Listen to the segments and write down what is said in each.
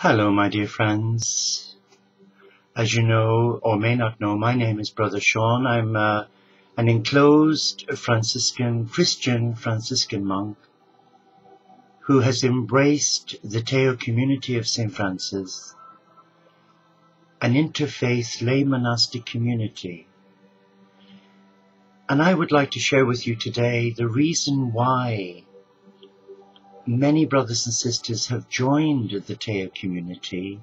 Hello, my dear friends. As you know, or may not know, my name is Brother Sean. I'm an enclosed Christian Franciscan monk who has embraced the Teo community of St. Francis, an interfaith lay monastic community. And I would like to share with you today the reason why many brothers and sisters have joined the Teo community.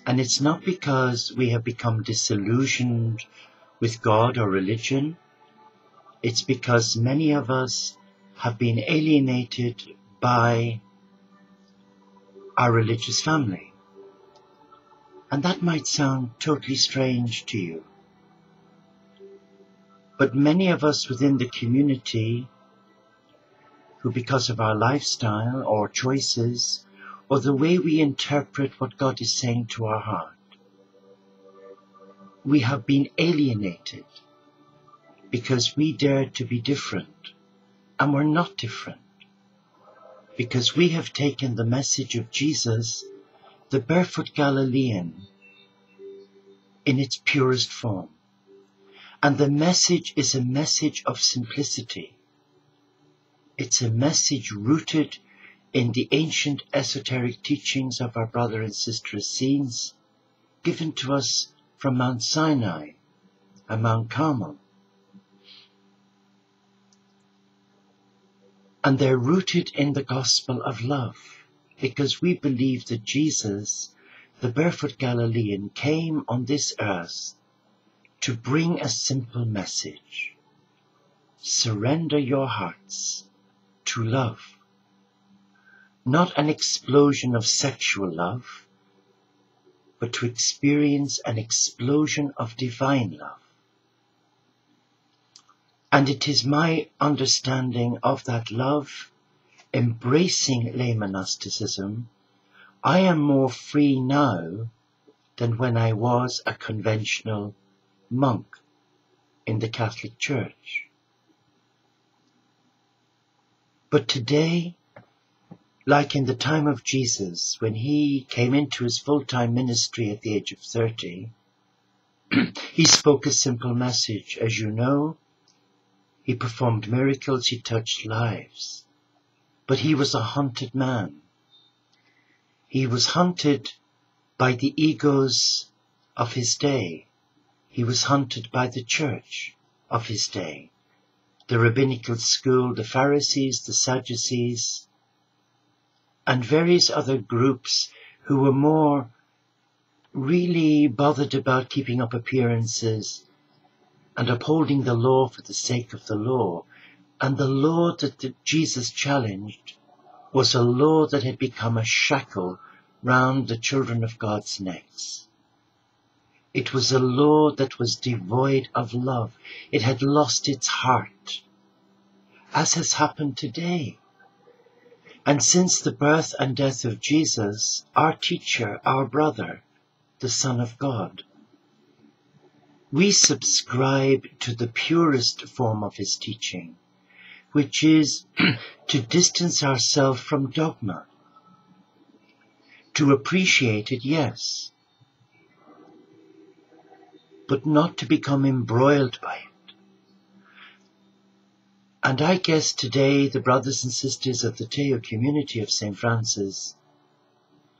And it's not because we have become disillusioned with God or religion. It's because many of us have been alienated by our religious family. And that might sound totally strange to you. But many of us within the community who, because of our lifestyle or choices, or the way we interpret what God is saying to our heart, we have been alienated because we dared to be different, and we're not different, because we have taken the message of Jesus, the barefoot Galilean, in its purest form. And the message is a message of simplicity. It's a message rooted in the ancient esoteric teachings of our brother and sister Essenes, given to us from Mount Sinai and Mount Carmel. And they're rooted in the gospel of love, because we believe that Jesus, the barefoot Galilean, came on this earth to bring a simple message. Surrender your hearts to love. Not an explosion of sexual love, but to experience an explosion of divine love. And it is my understanding of that love, embracing lay monasticism, I am more free now than when I was a conventional monk in the Catholic Church. But today, like in the time of Jesus, when he came into his full-time ministry at the age of 30, he spoke a simple message. As you know, he performed miracles, he touched lives. But he was a hunted man. He was hunted by the egos of his day. He was hunted by the church of his day. The rabbinical school, the Pharisees, the Sadducees, and various other groups who were more really bothered about keeping up appearances and upholding the law for the sake of the law. And the law that Jesus challenged was a law that had become a shackle round the children of God's necks. It was a law that was devoid of love. It had lost its heart, as has happened today. And since the birth and death of Jesus, our teacher, our brother, the Son of God, we subscribe to the purest form of his teaching, which is to distance ourselves from dogma, to appreciate it, yes, but not to become embroiled by it. And I guess today the brothers and sisters of the Teo community of St. Francis,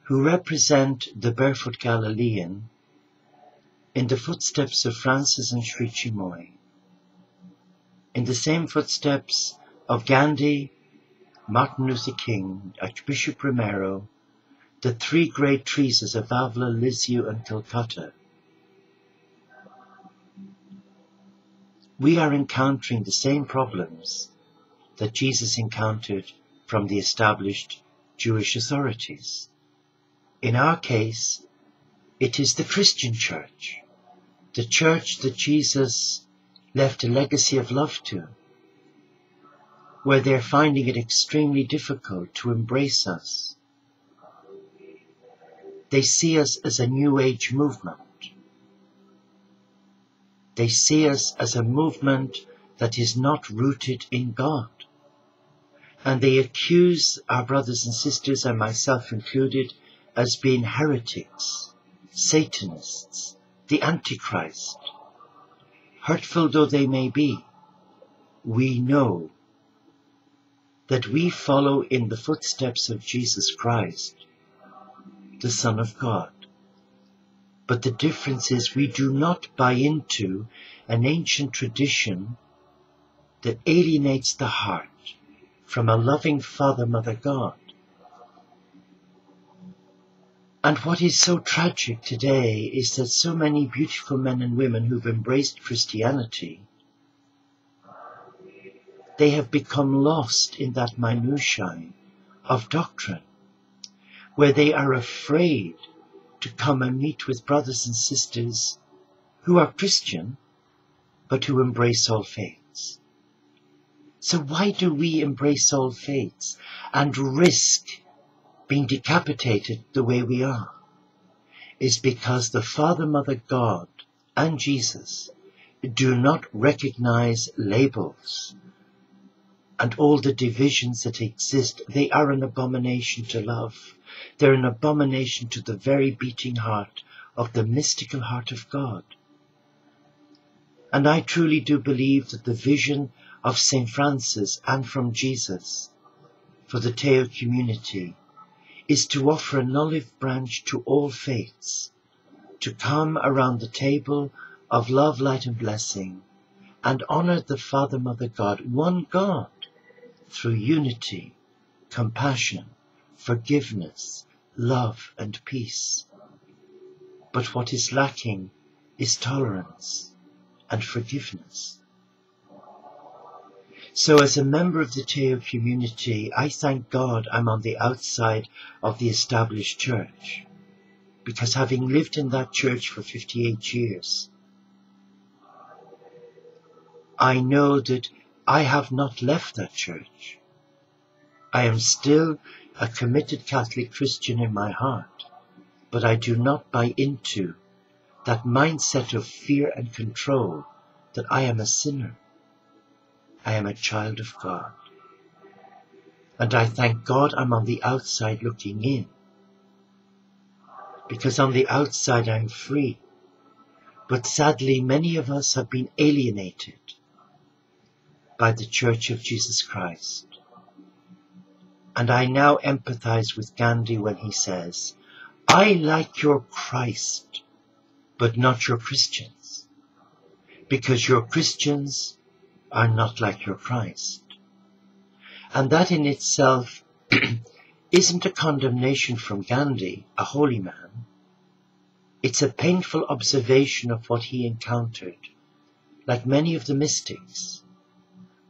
who represent the barefoot Galilean in the footsteps of Francis and Sri Chimoy, in the same footsteps of Gandhi, Martin Luther King, Archbishop Romero, the three great Teresas of Avila, Lisieux and Calcutta, we are encountering the same problems that Jesus encountered from the established Jewish authorities. In our case, it is the Christian church, the church that Jesus left a legacy of love to, where they're finding it extremely difficult to embrace us. They see us as a New Age movement. They see us as a movement that is not rooted in God. And they accuse our brothers and sisters, and myself included, as being heretics, Satanists, the Antichrist. Hurtful though they may be, we know that we follow in the footsteps of Jesus Christ, the Son of God. But the difference is we do not buy into an ancient tradition that alienates the heart from a loving Father, Mother God. And what is so tragic today is that so many beautiful men and women who've embraced Christianity, they have become lost in that minutiae of doctrine, where they are afraid to come and meet with brothers and sisters who are Christian, but who embrace all faiths. So why do we embrace all faiths and risk being decapitated the way we are? Is because the Father, Mother God and Jesus do not recognize labels and all the divisions that exist. They are an abomination to love. They're an abomination to the very beating heart of the mystical heart of God. And I truly do believe that the vision of St. Francis and from Jesus for the Teo community is to offer an olive branch to all faiths, to come around the table of love, light and blessing, and honor the Father, Mother God, one God, through unity, compassion, forgiveness, love and peace. But what is lacking is tolerance and forgiveness. So as a member of the Teo community, I thank God I'm on the outside of the established church, because having lived in that church for 58 years, I know that I have not left that church. I am still a committed Catholic Christian in my heart, but I do not buy into that mindset of fear and control that I am a sinner. I am a child of God. And I thank God I'm on the outside looking in, because on the outside I'm free. But sadly, many of us have been alienated by the Church of Jesus Christ. And I now empathize with Gandhi when he says, I like your Christ, but not your Christians, because your Christians are not like your Christ. And that in itself isn't a condemnation from Gandhi, a holy man. It's a painful observation of what he encountered, like many of the mystics.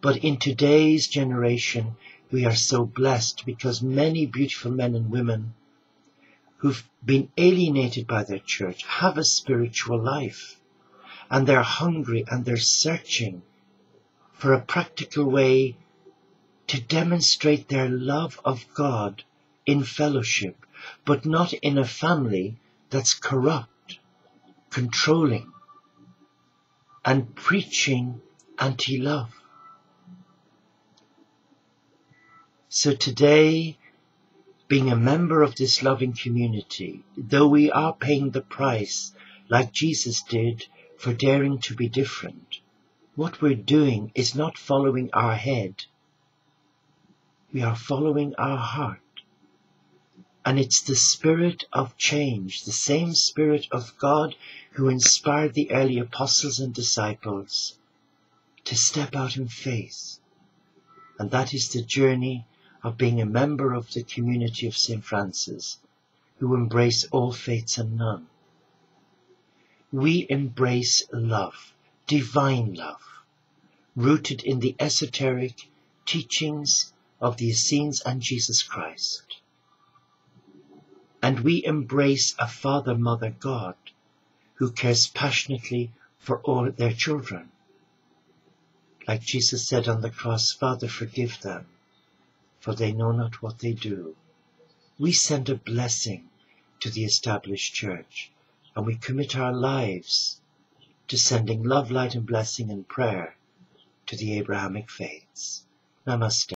But in today's generation, we are so blessed because many beautiful men and women who've been alienated by their church have a spiritual life, and they're hungry and they're searching for a practical way to demonstrate their love of God in fellowship, but not in a family that's corrupt, controlling, and preaching anti-love. So today, being a member of this loving community, though we are paying the price like Jesus did for daring to be different, what we're doing is not following our head. We are following our heart. And it's the spirit of change, the same spirit of God who inspired the early apostles and disciples to step out in faith. And that is the journey of being a member of the community of St. Francis, who embrace all faiths and none. We embrace love, divine love, rooted in the esoteric teachings of the Essenes and Jesus Christ. And we embrace a Father, Mother God, who cares passionately for all their children. Like Jesus said on the cross, Father, forgive them, for they know not what they do. We send a blessing to the established church, and we commit our lives to sending love, light and blessing and prayer to the Abrahamic faiths. Namaste.